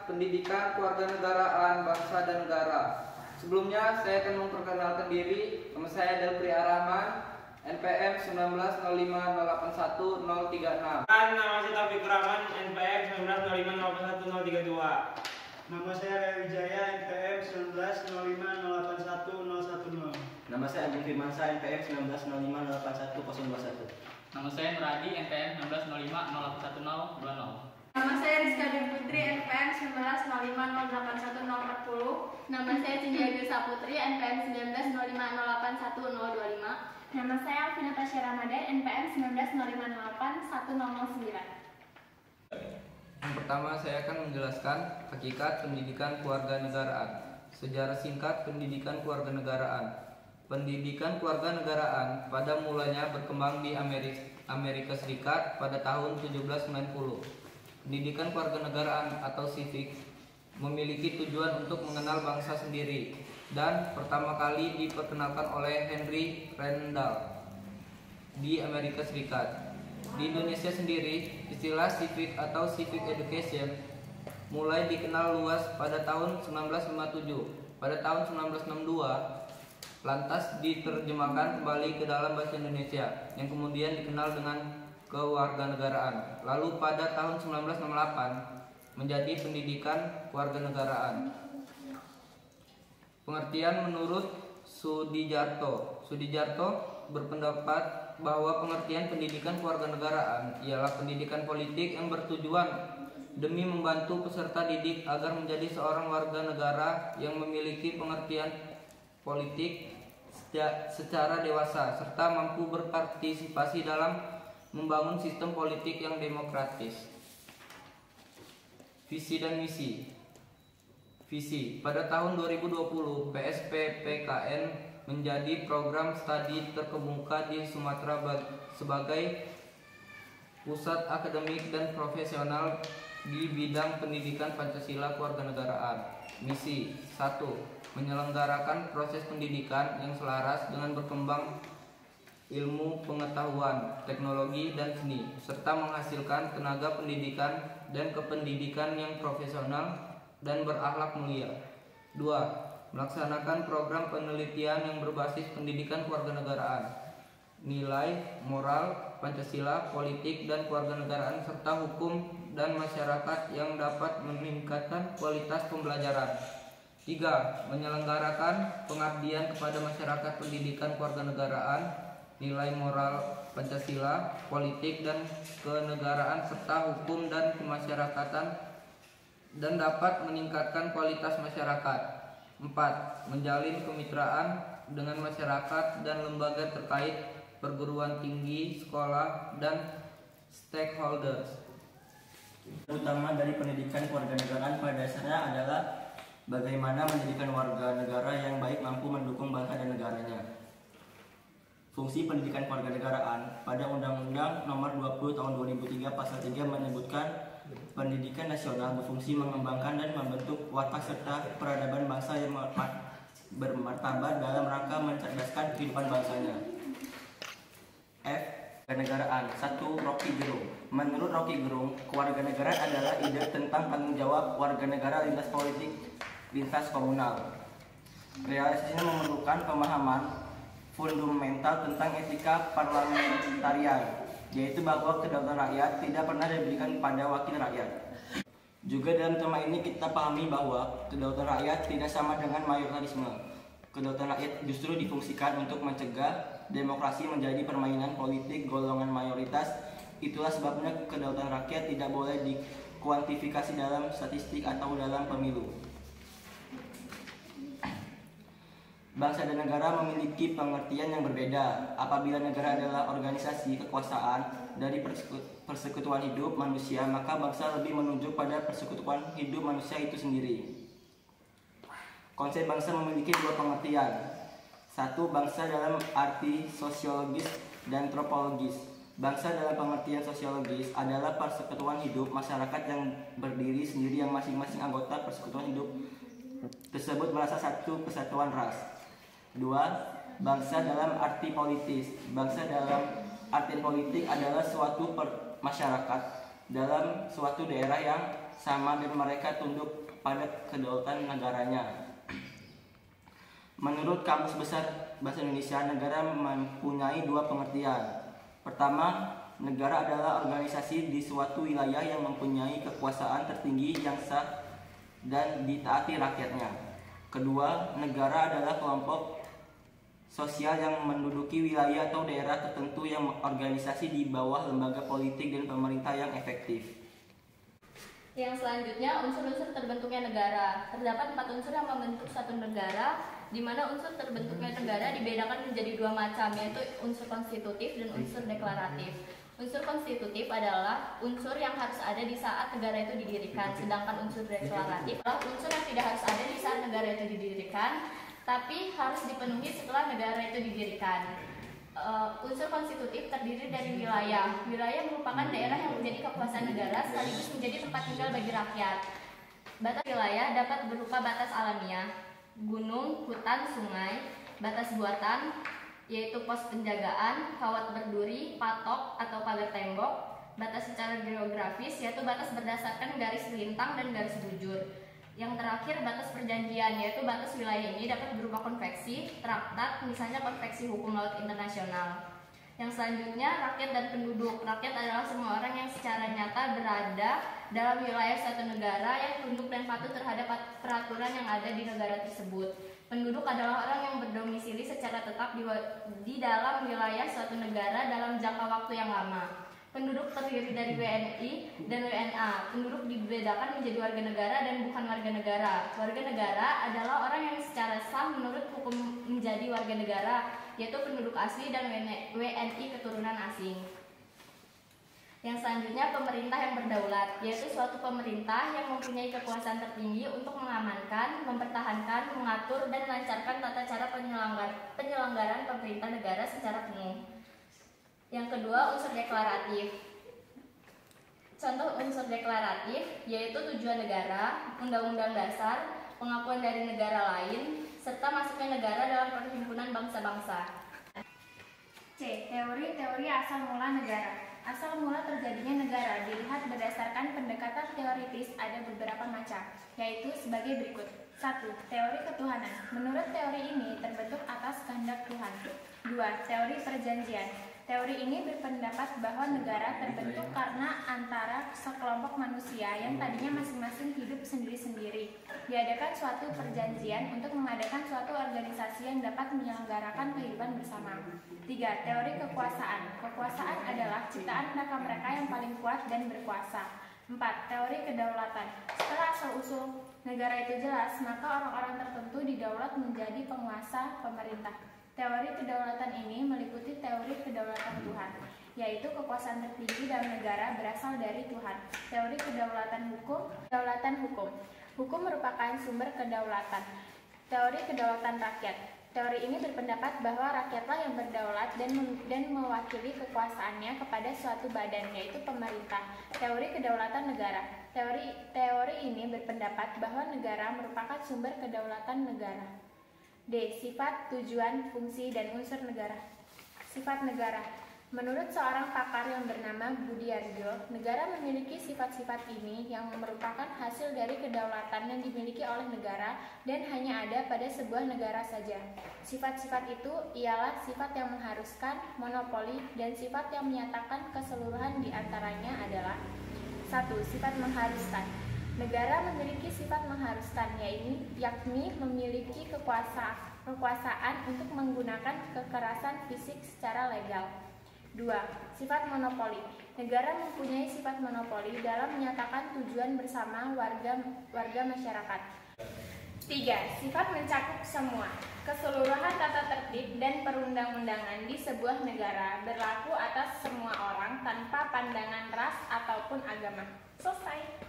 Pendidikan Kewarganegaraan Bangsa dan Negara. Sebelumnya saya akan memperkenalkan diri. Nama saya adalah Pri Arahman, NPM 1905081-036. Nama saya Taufik Rahman, NPM 1905081-032. Nama saya Rea Wijaya, NPM 1905081-010. Nama saya Agung Firmansyah, NPM 1905081-021. Nama saya Nuradi, NPM 1905081-020. Nama saya Rizka Dwi Putri, NPM 1905081-040. Nama saya Cindy Saputri, NPM 1905081-025. Nama saya Alvina Tasya Ramadan, NPM 19058-1009. Yang pertama saya akan menjelaskan hakikat pendidikan kewarganegaraan. Sejarah singkat pendidikan kewarganegaraan. Pendidikan kewarganegaraan pada mulanya berkembang di Amerika Serikat pada tahun 1790. Pendidikan kewarganegaraan atau civic memiliki tujuan untuk mengenal bangsa sendiri dan pertama kali diperkenalkan oleh Henry Randall di Amerika Serikat. Di Indonesia sendiri, istilah civic atau civic education mulai dikenal luas pada tahun 1957. Pada tahun 1962, lantas diterjemahkan kembali ke dalam bahasa Indonesia yang kemudian dikenal dengan kewarganegaraan. Lalu pada tahun 1968 menjadi pendidikan kewarganegaraan. Pengertian menurut Sudijarto. Sudijarto berpendapat bahwa pengertian pendidikan kewarganegaraan ialah pendidikan politik yang bertujuan demi membantu peserta didik agar menjadi seorang warga negara yang memiliki pengertian politik secara dewasa serta mampu berpartisipasi dalam membangun sistem politik yang demokratis. Visi dan misi. Visi. Pada tahun 2020, PSPPKN menjadi program studi terkemuka di Sumatera sebagai pusat akademik dan profesional di bidang pendidikan Pancasila kewarganegaraan. Misi 1. Menyelenggarakan proses pendidikan yang selaras dengan berkembang ilmu pengetahuan, teknologi, dan seni, serta menghasilkan tenaga pendidikan dan kependidikan yang profesional dan berakhlak mulia. 2. Melaksanakan program penelitian yang berbasis pendidikan kewarganegaraan, nilai, moral, Pancasila, politik, dan kewarganegaraan, serta hukum dan masyarakat yang dapat meningkatkan kualitas pembelajaran. 3. Menyelenggarakan pengabdian kepada masyarakat pendidikan kewarganegaraan, nilai moral, Pancasila, politik, dan kenegaraan, serta hukum dan kemasyarakatan, dan dapat meningkatkan kualitas masyarakat. 4. Menjalin kemitraan dengan masyarakat dan lembaga terkait, perguruan tinggi, sekolah, dan stakeholders. Utama dari pendidikan kewarganegaraan pada dasarnya adalah bagaimana menjadikan warga negara yang baik mampu mendukung bangsa dan negaranya. Fungsi pendidikan kewarganegaraan pada Undang-Undang Nomor 20 Tahun 2003 Pasal 3 menyebutkan pendidikan nasional berfungsi mengembangkan dan membentuk watak serta peradaban bangsa yang bermartabat dalam rangka mencerdaskan kehidupan bangsanya. F. Kewarganegaraan. 1. Rocky Gerung. Menurut Rocky Gerung, kewarganegaraan adalah ide tentang tanggung jawab warga negara lintas politik, lintas komunal. Realisasinya memerlukan pemahaman fundamental tentang etika parlementarian, yaitu bahwa kedaulatan rakyat tidak pernah diberikan pada wakil rakyat. Juga dalam tema ini kita pahami bahwa kedaulatan rakyat tidak sama dengan mayoritarisme. Kedaulatan rakyat justru difungsikan untuk mencegah demokrasi menjadi permainan politik golongan mayoritas. Itulah sebabnya kedaulatan rakyat tidak boleh dikuantifikasi dalam statistik atau dalam pemilu. Bangsa dan negara memiliki pengertian yang berbeda. Apabila negara adalah organisasi kekuasaan dari persekutuan hidup manusia, maka bangsa lebih menunjuk pada persekutuan hidup manusia itu sendiri. Konsep bangsa memiliki dua pengertian. 1. Bangsa dalam arti sosiologis dan antropologis. Bangsa dalam pengertian sosiologis adalah persekutuan hidup masyarakat yang berdiri sendiri yang masing-masing anggota persekutuan hidup tersebut merasa satu kesatuan ras. 2. Bangsa dalam arti politis. Bangsa dalam arti politik adalah suatu masyarakat dalam suatu daerah yang sama dan mereka tunduk pada kedaulatan negaranya. Menurut Kamus Besar Bahasa Indonesia, negara mempunyai dua pengertian. Pertama, negara adalah organisasi di suatu wilayah yang mempunyai kekuasaan tertinggi yang sah dan ditaati rakyatnya. Kedua, negara adalah kelompok sosial yang menduduki wilayah atau daerah tertentu yang organisasi di bawah lembaga politik dan pemerintah yang efektif. Yang selanjutnya, unsur-unsur terbentuknya negara. Terdapat 4 unsur yang membentuk suatu negara, di mana unsur terbentuknya negara dibedakan menjadi 2 macam, yaitu unsur konstitutif dan unsur deklaratif. Unsur konstitutif adalah unsur yang harus ada di saat negara itu didirikan, sedangkan unsur deklaratif adalah unsur yang tidak harus ada di saat negara itu didirikan, tapi harus dipenuhi setelah negara itu didirikan. Unsur konstitutif terdiri dari wilayah. Wilayah merupakan daerah yang menjadi kekuasaan negara sekaligus menjadi tempat tinggal bagi rakyat. Batas wilayah dapat berupa batas alamiah, gunung, hutan, sungai. Batas buatan, yaitu pos penjagaan, kawat berduri, patok atau pagar tembok. Batas secara geografis, yaitu batas berdasarkan garis lintang dan garis bujur. Yang terakhir, batas perjanjian, yaitu batas wilayah ini dapat berupa konvensi, traktat, misalnya konvensi hukum laut internasional. Yang selanjutnya, rakyat dan penduduk. Rakyat adalah semua orang yang secara nyata berada dalam wilayah suatu negara yang tunduk dan patuh terhadap peraturan yang ada di negara tersebut. Penduduk adalah orang yang berdomisili secara tetap di dalam wilayah suatu negara dalam jangka waktu yang lama. Penduduk terdiri dari WNI dan WNA. Penduduk dibedakan menjadi warga negara dan bukan warga negara. Warga negara adalah orang yang secara sah menurut hukum menjadi warga negara, yaitu penduduk asli dan WNI keturunan asing. Yang selanjutnya, pemerintah yang berdaulat, yaitu suatu pemerintah yang mempunyai kekuasaan tertinggi untuk mengamankan, mempertahankan, mengatur, dan melancarkan tata cara penyelenggaraan pemerintah negara secara penuh. Yang kedua, unsur deklaratif. Contoh unsur deklaratif yaitu tujuan negara, undang-undang dasar, pengakuan dari negara lain, serta masuknya negara dalam perhimpunan bangsa-bangsa. C. Teori-teori asal mula negara. Asal mula terjadinya negara dilihat berdasarkan pendekatan teoritis ada beberapa macam, yaitu sebagai berikut. 1. Teori ketuhanan. Menurut teori ini terbentuk atas kehendak Tuhan. 2. Teori perjanjian. Teori ini berpendapat bahwa negara terbentuk karena antara sekelompok manusia yang tadinya masing-masing hidup sendiri-sendiri diadakan suatu perjanjian untuk mengadakan suatu organisasi yang dapat menyelenggarakan kehidupan bersama. 3. Teori kekuasaan. Kekuasaan adalah ciptaan mereka-mereka yang paling kuat dan berkuasa. 4. Teori kedaulatan. Setelah asal-usul negara itu jelas, maka orang-orang tertentu didaulat menjadi penguasa pemerintah. Teori kedaulatan ini meliputi teori kedaulatan Tuhan, yaitu kekuasaan tertinggi dalam negara berasal dari Tuhan. Teori kedaulatan hukum. Hukum merupakan sumber kedaulatan. Teori kedaulatan rakyat. Teori ini berpendapat bahwa rakyatlah yang berdaulat dan mewakili kekuasaannya kepada suatu badan, yaitu pemerintah. Teori kedaulatan negara. Teori ini berpendapat bahwa negara merupakan sumber kedaulatan negara. D. Sifat, tujuan, fungsi, dan unsur negara. Sifat negara. Menurut seorang pakar yang bernama Budiarjo, negara memiliki sifat-sifat ini yang merupakan hasil dari kedaulatan yang dimiliki oleh negara dan hanya ada pada sebuah negara saja. Sifat-sifat itu ialah sifat yang mengharuskan, monopoli, dan sifat yang menyatakan keseluruhan di antaranya adalah 1. Sifat mengharuskan. Negara memiliki sifat mengharuskan, yakni memiliki kekuasaan untuk menggunakan kekerasan fisik secara legal. 2. Sifat monopoli. Negara mempunyai sifat monopoli dalam menyatakan tujuan bersama warga masyarakat. 3. Sifat mencakup semua. Keseluruhan tata tertib dan perundang-undangan di sebuah negara berlaku atas semua orang tanpa pandangan ras ataupun agama. Selesai.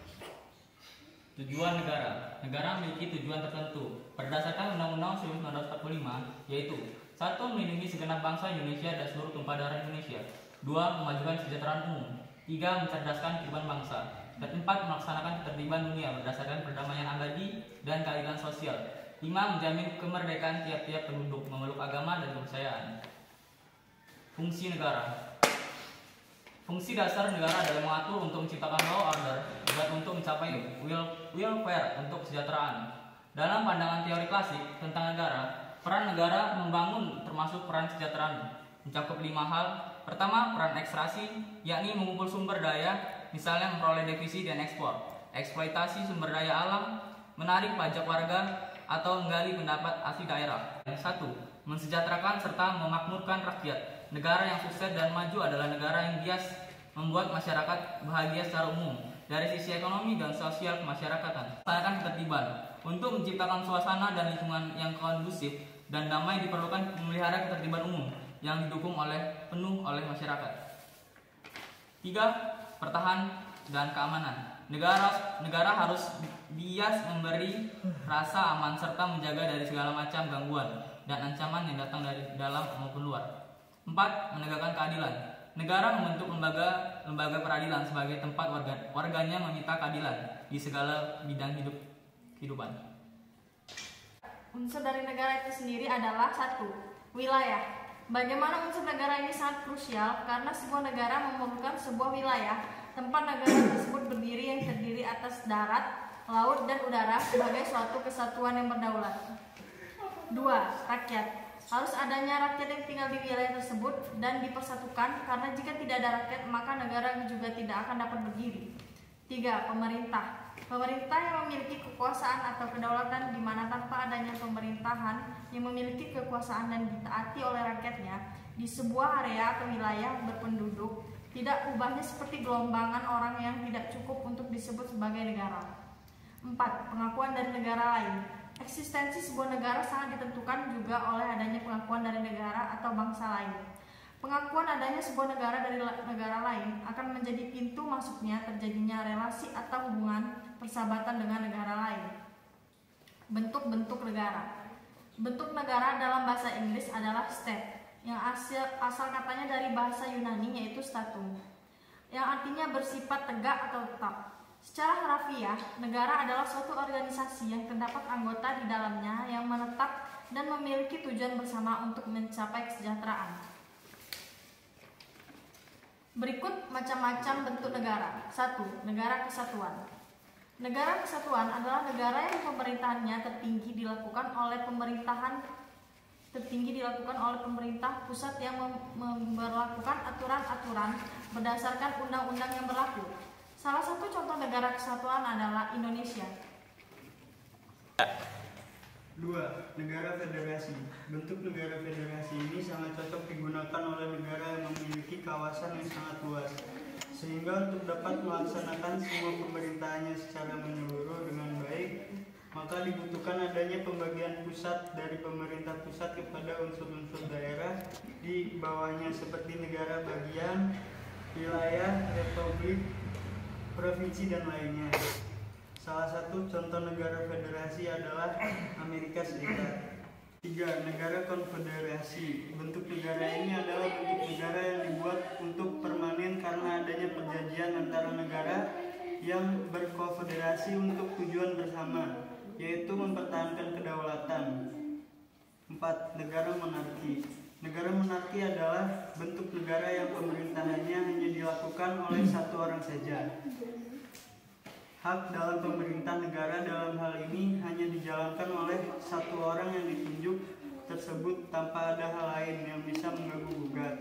Tujuan negara. Negara memiliki tujuan tertentu berdasarkan Undang-Undang 1945, yaitu 1. Melindungi segenap bangsa Indonesia dan seluruh tumpah darah Indonesia. 2. Memajukan kesejahteraan umum. 3. Mencerdaskan kehidupan bangsa. Dan 4. Melaksanakan ketertiban dunia berdasarkan perdamaian abadi dan keadilan sosial. 5. Menjamin kemerdekaan tiap-tiap penduduk memeluk agama dan kepercayaan. Fungsi negara. Fungsi dasar negara adalah mengatur untuk menciptakan law order dan untuk mencapai welfare untuk kesejahteraan. Dalam pandangan teori klasik tentang negara, peran negara membangun termasuk peran kesejahteraan mencakup 5 hal. Pertama, peran ekstraksi, yakni mengumpul sumber daya, misalnya memperoleh devisi dan ekspor. Eksploitasi sumber daya alam, menarik pajak warga, atau menggali pendapat asli daerah. Yang 1, mensejahterakan serta memakmurkan rakyat. Negara yang sukses dan maju adalah negara yang bias membuat masyarakat bahagia secara umum dari sisi ekonomi dan sosial kemasyarakatan. Melaksanakan ketertiban. Untuk menciptakan suasana dan lingkungan yang kondusif dan damai diperlukan memelihara ketertiban umum yang didukung penuh oleh masyarakat. 3, pertahanan dan keamanan. Negara harus bias memberi rasa aman serta menjaga dari segala macam gangguan dan ancaman yang datang dari dalam maupun luar. 4, menegakkan keadilan. Negara membentuk lembaga peradilan sebagai tempat warganya meminta keadilan di segala bidang kehidupan. Unsur dari negara itu sendiri adalah 1, wilayah. Bagaimana unsur negara ini sangat krusial karena sebuah negara memerlukan sebuah wilayah tempat negara tersebut berdiri yang terdiri atas darat, laut, dan udara sebagai suatu kesatuan yang berdaulat. 2, rakyat. Harus adanya rakyat yang tinggal di wilayah tersebut dan dipersatukan karena jika tidak ada rakyat maka negara juga tidak akan dapat berdiri. 3, pemerintah. Pemerintah yang memiliki kekuasaan atau kedaulatan di mana tanpa adanya pemerintahan yang memiliki kekuasaan dan ditaati oleh rakyatnya di sebuah area atau wilayah berpenduduk tidak ubahnya seperti gelombangan orang yang tidak cukup untuk disebut sebagai negara. 4, pengakuan dari negara lain. Eksistensi sebuah negara sangat ditentukan juga oleh adanya pengakuan dari negara atau bangsa lain. Pengakuan adanya sebuah negara dari negara lain akan menjadi pintu masuknya terjadinya relasi atau hubungan persahabatan dengan negara lain. Bentuk-bentuk negara. Bentuk negara dalam bahasa Inggris adalah state, yang asal katanya dari bahasa Yunani yaitu statum, yang artinya bersifat tegak atau tetap. Secara harafiah, negara adalah suatu organisasi yang terdapat anggota di dalamnya yang menetap dan memiliki tujuan bersama untuk mencapai kesejahteraan. Berikut macam-macam bentuk negara. 1, negara kesatuan. Negara kesatuan adalah negara yang pemerintahannya tertinggi dilakukan oleh pemerintah pusat yang memberlakukan aturan-aturan berdasarkan undang-undang yang berlaku. Salah satu contoh negara kesatuan adalah Indonesia. 2, negara federasi. Bentuk negara federasi ini sangat cocok digunakan oleh negara yang memiliki kawasan yang sangat luas, sehingga untuk dapat melaksanakan semua pemerintahannya secara menyeluruh dengan baik, maka dibutuhkan adanya pembagian pusat dari pemerintah pusat kepada unsur-unsur daerah di bawahnya seperti negara bagian, wilayah, republik, provinsi, dan lainnya. Salah satu contoh negara federasi adalah Amerika Serikat. 3, negara konfederasi. Bentuk negara ini adalah bentuk negara yang dibuat untuk permanen karena adanya perjanjian antara negara yang berkonfederasi untuk tujuan bersama, yaitu mempertahankan kedaulatan. 4, negara monarki. Negara monarki adalah bentuk negara yang pemerintahannya hanya dilakukan oleh satu orang saja. Hak dalam pemerintah negara dalam hal ini hanya dijalankan oleh satu orang yang ditunjuk tersebut tanpa ada hal lain yang bisa mengganggu-gugat.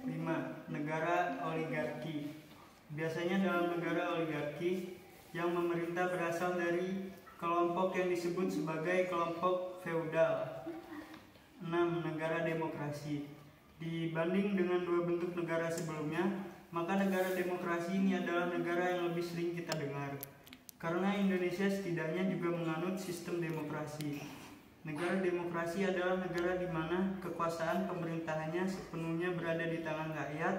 5, negara oligarki. Biasanya dalam negara oligarki yang memerintah berasal dari kelompok yang disebut sebagai kelompok feudal. 6, negara demokrasi. Dibanding dengan 2 bentuk negara sebelumnya, maka negara demokrasi ini adalah negara yang lebih sering kita dengar. Karena Indonesia setidaknya juga menganut sistem demokrasi. Negara demokrasi adalah negara di mana kekuasaan pemerintahannya sepenuhnya berada di tangan rakyat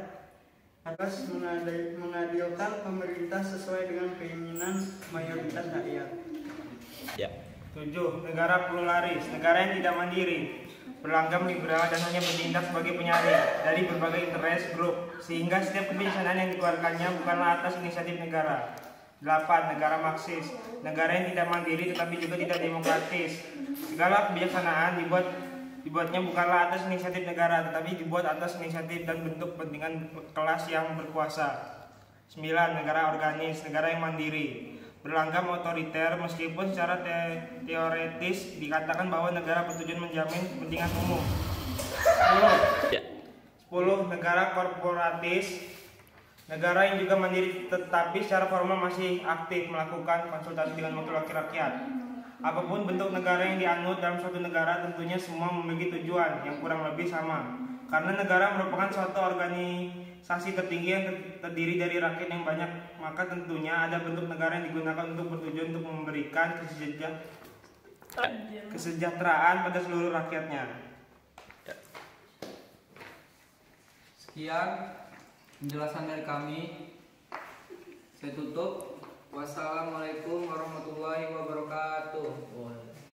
atas mengadilkan pemerintah sesuai dengan keinginan mayoritas rakyat. 7, negara pluralis. Negara yang tidak mandiri, berlanggam liberal dan hanya bertindak sebagai penyaring dari berbagai interest group, sehingga setiap kebijaksanaan yang dikeluarkannya bukanlah atas inisiatif negara. 8, negara Marxis. Negara yang tidak mandiri tetapi juga tidak demokratis. Segala kebijaksanaan dibuat dibuatnya bukanlah atas inisiatif negara, tetapi dibuat atas inisiatif dan bentuk kepentingan kelas yang berkuasa. 9. Negara organis, negara yang mandiri, berlanggam otoriter meskipun secara teoretis dikatakan bahwa negara bertujuan menjamin kepentingan umum. 10. Negara korporatis, negara yang juga mandiri tetapi secara formal masih aktif melakukan konsultasi dengan wakil rakyat. Apapun bentuk negara yang dianut dalam suatu negara, tentunya semua memiliki tujuan yang kurang lebih sama. Karena negara merupakan suatu organisasi tertinggi yang terdiri dari rakyat yang banyak, maka tentunya ada bentuk negara yang digunakan untuk bertujuan untuk memberikan kesejahteraan pada seluruh rakyatnya. Sekian penjelasan dari kami. Saya tutup. Wassalamualaikum warahmatullahi wabarakatuh.